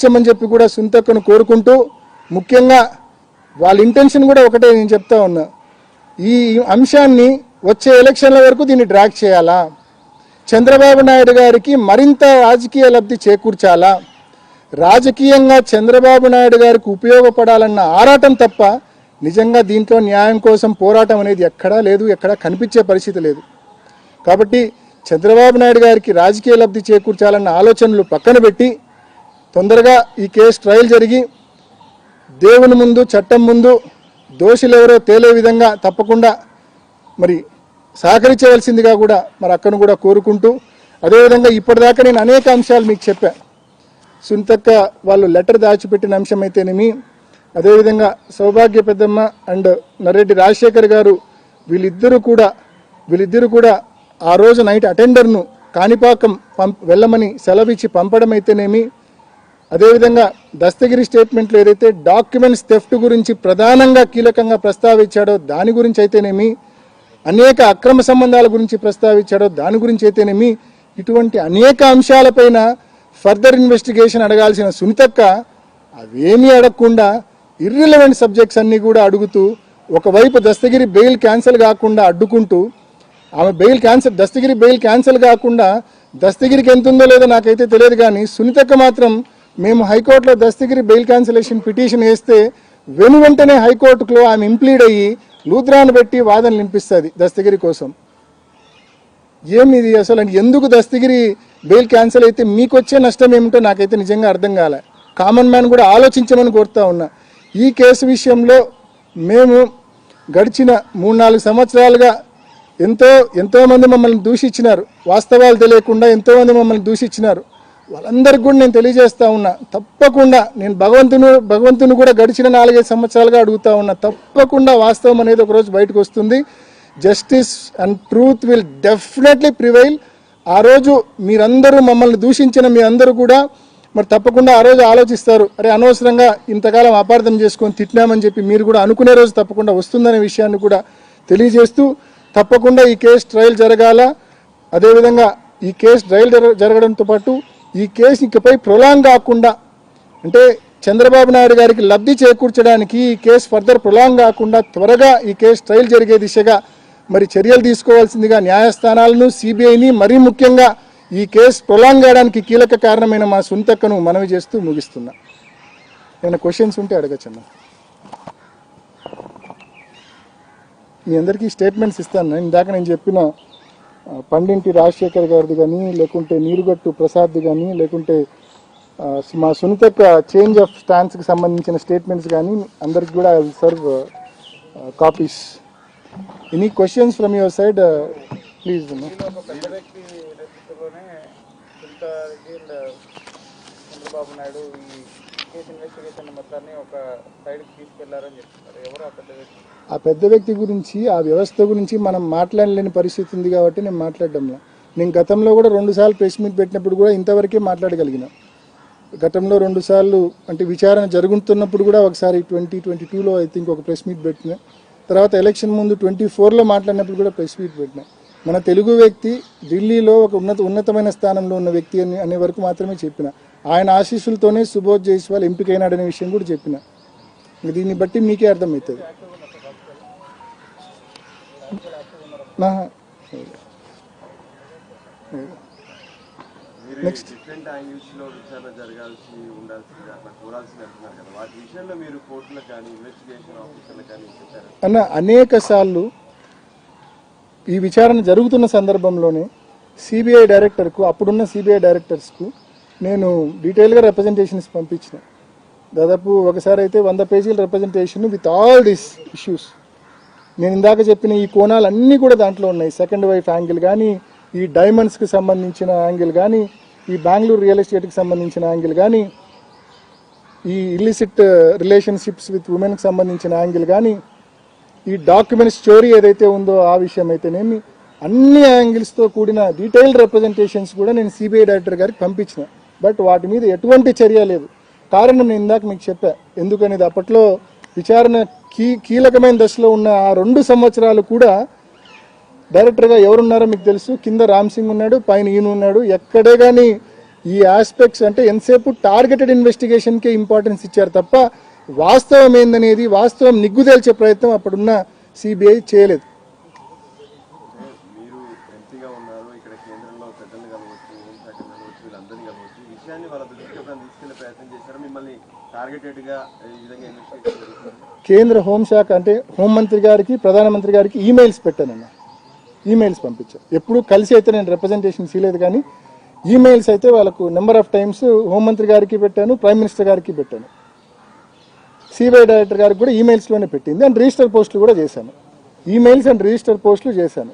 ఇచ్చమని చెప్పి కూడా సునీతక్కను కోరుకుంటూ, ముఖ్యంగా వాళ్ళ ఇంటెన్షన్ కూడా ఒకటే నేను చెప్తా ఉన్నా, ఈ అంశాన్ని వచ్చే ఎలక్షన్ల వరకు దీన్ని డ్రాగ్ చేయాలా, చంద్రబాబు నాయుడు గారికి మరింత రాజకీయ లబ్ధి చేకూర్చాలా, రాజకీయంగా చంద్రబాబు నాయుడు గారికి ఉపయోగపడాలన్న ఆరాటం తప్ప నిజంగా దీంట్లో న్యాయం కోసం పోరాటం అనేది ఎక్కడా లేదు, ఎక్కడా కనిపించే పరిస్థితి లేదు. కాబట్టి చంద్రబాబు నాయుడు గారికి రాజకీయ లబ్ధి చేకూర్చాలన్న ఆలోచనలు పక్కన పెట్టి తొందరగా ఈ కేసు ట్రయల్ జరిగి దేవుని ముందు చట్టం ముందు దోషులు ఎవరో తేలే విధంగా తప్పకుండా మరి సహకరించవలసిందిగా కూడా మరి అక్కను కూడా కోరుకుంటూ, అదేవిధంగా ఇప్పటిదాకా నేను అనేక అంశాలు మీకు చెప్పా. సునీతక్క వాళ్ళు లెటర్ దాచిపెట్టిన అంశం అయితేనేమి, అదేవిధంగా సౌభాగ్య పెద్దమ్మ అండ్ నరెడ్డి రాజశేఖర్ గారు వీళ్ళిద్దరూ కూడా ఆ రోజు నైట్ అటెండర్ను కాణిపాకం వెళ్ళమని సెలవిచ్చి పంపడం అయితేనేమి, అదేవిధంగా దస్తగిరి స్టేట్మెంట్లు ఏదైతే డాక్యుమెంట్స్ థెఫ్ట్ గురించి ప్రధానంగా కీలకంగా ప్రస్తావించాడో దాని గురించి అయితేనేమి, అనేక అక్రమ సంబంధాల గురించి ప్రస్తావించాడో దాని గురించి అయితేనేమి, ఇటువంటి అనేక అంశాలపైన ఫర్దర్ ఇన్వెస్టిగేషన్ అడగాల్సిన సునీతక్క అవేమీ అడగకుండా ఇర్రిలవెంట్ సబ్జెక్ట్స్ అన్నీ కూడా అడుగుతూ, ఒకవైపు దస్తగిరి బెయిల్ క్యాన్సిల్ కాకుండా అడ్డుకుంటూ, ఆమె దస్తగిరి బెయిల్ క్యాన్సిల్ కాకుండా దస్తగిరికి ఎంత ఉందో లేదో నాకైతే తెలియదు, కానీ సునీతక్క మాత్రం మేము హైకోర్టులో దస్తగిరి బెయిల్ క్యాన్సిలేషన్ పిటిషన్ వేస్తే వెంటనే హైకోర్టులో ఆమె ఇంప్లీడ్ అయ్యి లూథ్రాన్ పెట్టి వాదనలు వినిపిస్తుంది దస్తగిరి కోసం. ఏమిది అసలు? ఎందుకు దస్తగిరి బెయిల్ క్యాన్సిల్ అయితే మీకు వచ్చే నష్టం ఏమిటో నాకైతే నిజంగా అర్థం కాలే. కామన్ మ్యాన్ కూడా ఆలోచించమని కోరుతా ఉన్నా. ఈ కేసు విషయంలో మేము గడిచిన 3-4 సంవత్సరాలుగా ఎంతోమంది మమ్మల్ని దూషించినారు, వాస్తవాలు తెలియకుండా ఎంతోమంది మమ్మల్ని దూషించినారు. వాళ్ళందరికీ కూడా నేను తెలియజేస్తా ఉన్నా, తప్పకుండా నేను భగవంతుని కూడా గడిచిన 4-5 సంవత్సరాలుగా అడుగుతా ఉన్నా, తప్పకుండా వాస్తవం అనేది ఒకరోజు బయటకు వస్తుంది. Justice and truth will definitely prevail. ఆ రోజు మీరందరూ మమ్మల్ని దూషించిన మీ అందరూ కూడా మరి తప్పకుండా ఆ రోజు ఆలోచిస్తారు, అరే అనవసరంగా ఇంతకాలం అపార్థం చేసుకొని తిట్టినామని చెప్పి మీరు కూడా అనుకునే రోజు తప్పకుండా వస్తుందనే విషయాన్ని కూడా తెలియజేస్తూ, తప్పకుండా ఈ కేసు ట్రయల్ జరగాల. అదేవిధంగా ఈ కేసు ట్రయల్ జరగడంతో పాటు ఈ కేసు ఇకపై ప్రొలాంగ్ కాకుండా, అంటే చంద్రబాబు నాయుడు గారికి లబ్ధి చేకూర్చడానికి ఈ కేసు ఫర్దర్ ప్రొలాంగ్ కాకుండా త్వరగా ఈ కేసు ట్రయల్ జరిగే దిశగా మరి చర్యలు తీసుకోవాల్సిందిగా న్యాయస్థానాలను, సిబిఐని, మరీ ముఖ్యంగా ఈ కేసు ప్రొలాంగ్ చేయడానికి కీలక కారణమైన మా సునీతక్కను మనవి చేస్తూ ముగిస్తున్నా. ఏమైనా క్వశ్చన్స్ ఉంటే అడగచ్చన్నా. మీ అందరికీ స్టేట్మెంట్స్ ఇస్తాను. ఇందాక నేను చెప్పిన పండింటి రాజశేఖర్ గారిది కానీ, లేకుంటే నీరుగట్టు ప్రసాద్ది కానీ, లేకుంటే మా సునీతక్క చేంజ్ ఆఫ్ స్టాండ్స్కి సంబంధించిన స్టేట్మెంట్స్ కానీ అందరికి కూడా I will serve copies. Any questions from your side please. Chandrababu Naidu ఈ కేసు ఇన్వెస్టిగేషన్ మొత్తాన్ని ఒక సైడ్కి తీసుకెళ్లారని చెప్తున్నారు. ఎవరు ఆ పెద్ద వ్యక్తి? ఆ పెద్ద వ్యక్తి గురించి, ఆ వ్యవస్థ గురించి మనం మాట్లాడలేని పరిస్థితి ఉంది కాబట్టి నేను మాట్లాడడంలా. నేను గతంలో కూడా 2 సార్లు ప్రెస్ మీట్ పెట్టినప్పుడు కూడా ఇంతవరకే మాట్లాడగలిగిన. గతంలో 2 సార్లు అంటే విచారణ జరుగుతున్నప్పుడు కూడా ఒకసారి 2022లో ఐ థింక్ ఒక ప్రెస్ మీట్ పెట్టిన, తర్వాత ఎలక్షన్ ముందు 24లో మాట్లాడినప్పుడు కూడా ప్రెస్ మీట్ పెట్టిన. మన తెలుగు వ్యక్తి ఢిల్లీలో ఒక ఉన్నతమైన స్థానంలో ఉన్న వ్యక్తి అనే వరకు మాత్రమే చెప్పిన. ఆయన ఆశీస్సులతోనే సుబోధ్ జైస్వాల్ ఎంపికైనాడనే విషయం కూడా చెప్పిన. దీన్ని బట్టి మీకే అర్థమవుతుంది. నెక్స్ట్ అన్న, అనేక సార్లు ఈ విచారణ జరుగుతున్న సందర్భంలోనే సిబిఐ డైరెక్టర్కు, అప్పుడున్న సిబిఐ డైరెక్టర్స్కు నేను డీటెయిల్గా రిప్రజెంటేషన్స్ పంపించిన. దాదాపు ఒకసారి అయితే 100 పేజీల representation with all these issues. నేను ఇందాక చెప్పిన ఈ కోణాలన్నీ కూడా దాంట్లో ఉన్నాయి. సెకండ్ వైఫ్ యాంగిల్ కానీ, ఈ డైమండ్స్కి సంబంధించిన యాంగిల్ కానీ, ఈ బెంగళూరు రియల్ ఎస్టేట్కి సంబంధించిన యాంగిల్ కానీ, ఈ ఇల్లిసిట్ రిలేషన్షిప్స్ విత్ ఉమెన్కి సంబంధించిన యాంగిల్ కానీ, ఈ డాక్యుమెంట్ స్టోరీ ఏదైతే ఉందో ఆ విషయం అయితేనేమి, అన్ని యాంగిల్స్తో కూడిన డీటెయిల్డ్ రిప్రజెంటేషన్స్ కూడా నేను సిబిఐ డైరెక్టర్ గారికి పంపించిన. బట్ వాటి మీద ఎటువంటి చర్య లేదు. కారణం నేను ఇందాక మీకు చెప్పా ఎందుకనేది. అప్పట్లో విచారణ కీలకమైన దశలో ఉన్న ఆ 2 సంవత్సరాలు కూడా డైరెక్టర్గా ఎవరున్నారో మీకు తెలుసు. కింద రామ్ సింగ్ ఉన్నాడు, పైన ఈయన ఉన్నాడు. ఎక్కడే కానీ ఈ ఆస్పెక్ట్స్ అంటే ఎంతసేపు టార్గెటెడ్ ఇన్వెస్టిగేషన్కే ఇంపార్టెన్స్ ఇచ్చారు తప్ప వాస్తవం ఏందనేది వాస్తవం నిగ్గుదేల్చే ప్రయత్నం అప్పుడున్న సిబిఐ చేయలేదు. మీరు ఎంపీగా ఉన్నారు, ఇక్కడ కేంద్రంలో పెద్దలు కలవచ్చు, హోంశాఖ కలవచ్చు, వీళ్ళందరినీ కలవచ్చు, ఈ విషయాన్ని వాళ్ళ దృష్టికి ఎప్పుడైనా తీసుకెళ్లే ప్రయత్నం చేశారు? మిమ్మల్ని టార్గెటెడ్గా ఈ విధంగా ఇన్వెస్టిగేషన్ జరుగుతుంది. కేంద్ర హోంశాఖ అంటే హోంమంత్రి గారికి ప్రధానమంత్రి గారికి ఈమెయిల్స్ పెట్టానన్న, ఈమెయిల్స్ పంపించాను. ఎప్పుడు కలిసి అయితే నేను రిప్రజెంటేషన్ చేయలేదు, కానీ ఈమెయిల్స్ అయితే వాళ్ళకు నెంబర్ ఆఫ్ టైమ్స్ హోంమంత్రి గారికి పెట్టాను, ప్రైమ్ మినిస్టర్ గారికి పెట్టాను, సిబిఐ డైరెక్టర్ గారికి కూడా ఈమెయిల్స్లోనే పెట్టింది. అండ్ రిజిస్టర్ పోస్టులు కూడా చేశాను, ఈమెయిల్స్ అండ్ రిజిస్టర్ పోస్టులు చేశాను.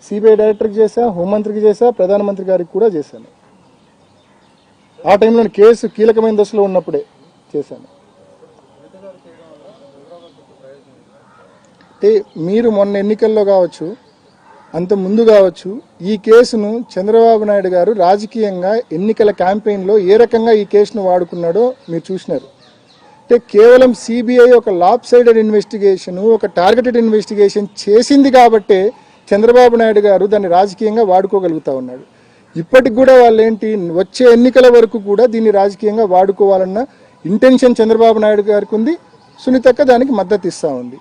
సిబిఐ డైరెక్టర్కి చేశా, హోంమంత్రికి చేశా, ప్రధానమంత్రి గారికి కూడా చేశాను. ఆ టైంలో కేసు కీలకమైన దశలో ఉన్నప్పుడే చేశాను. అంటే మీరు మొన్న ఎన్నికల్లో కావచ్చు, అంత ముందు కావచ్చు, ఈ కేసును చంద్రబాబు నాయుడు గారు రాజకీయంగా ఎన్నికల క్యాంపెయిన్లో ఏ రకంగా ఈ కేసును వాడుకున్నాడో మీరు చూసినారు. అంటే కేవలం సిబిఐ ఒక లాప్ సైడెడ్ ఇన్వెస్టిగేషన్, ఒక టార్గెటెడ్ ఇన్వెస్టిగేషన్ చేసింది కాబట్టే చంద్రబాబు నాయుడు గారు దాన్ని రాజకీయంగా వాడుకోగలుగుతా ఉన్నాడు. ఇప్పటికి కూడా వాళ్ళు ఏంటి, వచ్చే ఎన్నికల వరకు కూడా దీన్ని రాజకీయంగా వాడుకోవాలన్న ఇంటెన్షన్ చంద్రబాబు నాయుడు గారికి ఉంది. సునీతక్క దానికి మద్దతు ఇస్తూ ఉంది.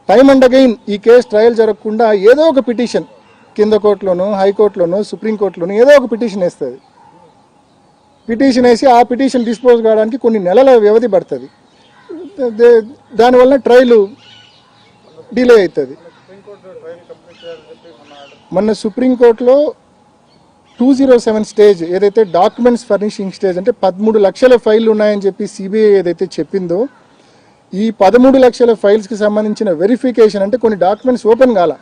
టైమ్ అండ్ అగైన్ ఈ కేసు ట్రయల్ జరగకుండా ఏదో ఒక పిటిషన్ కింద కోర్టులోనో, హైకోర్టులోనో, సుప్రీంకోర్టులోనో ఏదో ఒక పిటిషన్ వేస్తుంది. పిటిషన్ వేసి ఆ పిటిషన్ డిస్పోజ్ కావడానికి కొన్ని నెలల వ్యవధి పడుతుంది. దానివల్ల ట్రయల్ డిలే అవుతుంది. మొన్న సుప్రీంకోర్టులో 207 స్టేజ్ ఏదైతే డాక్యుమెంట్స్ ఫర్నిషింగ్ స్టేజ్ అంటే 13 లక్షల ఫైళ్లు ఉన్నాయని చెప్పి సిబిఐ ఏదైతే చెప్పిందో, ఈ 13 లక్షల ఫైల్స్కి సంబంధించిన వెరిఫికేషన్ అంటే కొన్ని డాక్యుమెంట్స్ ఓపెన్ కాల,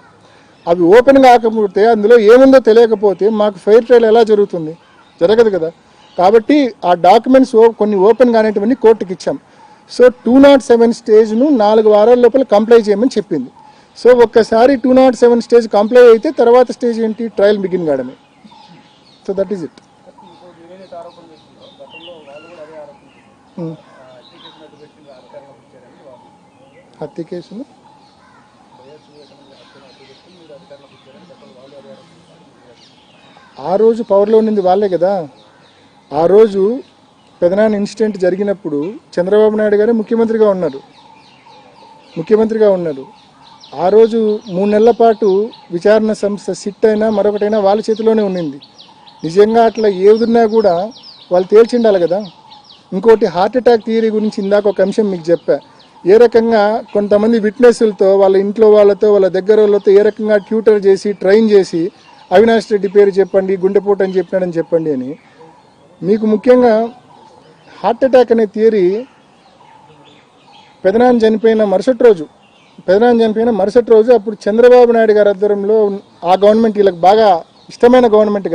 అవి ఓపెన్ కాకపోతే అందులో ఏముందో తెలియకపోతే మాకు ఫెయిర్ ట్రయల్ ఎలా జరుగుతుంది? జరగదు కదా. కాబట్టి ఆ డాక్యుమెంట్స్ కొన్ని ఓపెన్ కానివన్నీ కోర్టుకి ఇచ్చాం. సో 207 స్టేజ్ను 4 వారాల లోపల కంప్లై చేయమని చెప్పింది. సో ఒక్కసారి 207 స్టేజ్ కంప్లై అయితే తర్వాత స్టేజ్ ఏంటి, ట్రయల్ బిగిన్ కావడమే. So that is it. హత్య కేసును ఆ రోజు పవర్లో ఉన్నది వాళ్ళే కదా. ఆ రోజు పెదనాన్న ఇన్సిడెంట్ జరిగినప్పుడు చంద్రబాబు నాయుడు గారే ముఖ్యమంత్రిగా ఉన్నారు. ఆ రోజు 3 నెలల పాటు విచారణ సంస్థ సిట్ అయినా మరొకటైనా వాళ్ళ చేతిలోనే ఉన్నింది. నిజంగా అట్లా ఏదున్నా కూడా వాళ్ళు తేల్చిండాలి కదా. ఇంకోటి హార్ట్ అటాక్ థియరీ గురించి ఇందాక ఒక అంశం మీకు చెప్పా. ఏ రకంగా కొంతమంది విట్నెస్లతో, వాళ్ళ ఇంట్లో వాళ్ళతో, వాళ్ళ దగ్గర వాళ్ళతో ఏ రకంగా ట్యూటర్ చేసి ట్రైన్ చేసి అవినాష్ రెడ్డి పేరు చెప్పండి, గుండెపోటు అని చెప్పినాడని చెప్పండి అని. మీకు ముఖ్యంగా హార్ట్ అటాక్ అనే థియరీ పెదనాన్న చనిపోయిన మరుసటి రోజు అప్పుడు చంద్రబాబు నాయుడు గారి ఆధ్వర్యంలో ఆ గవర్నమెంట్ వీళ్ళకి బాగా ఇష్టమైన గవర్నమెంట్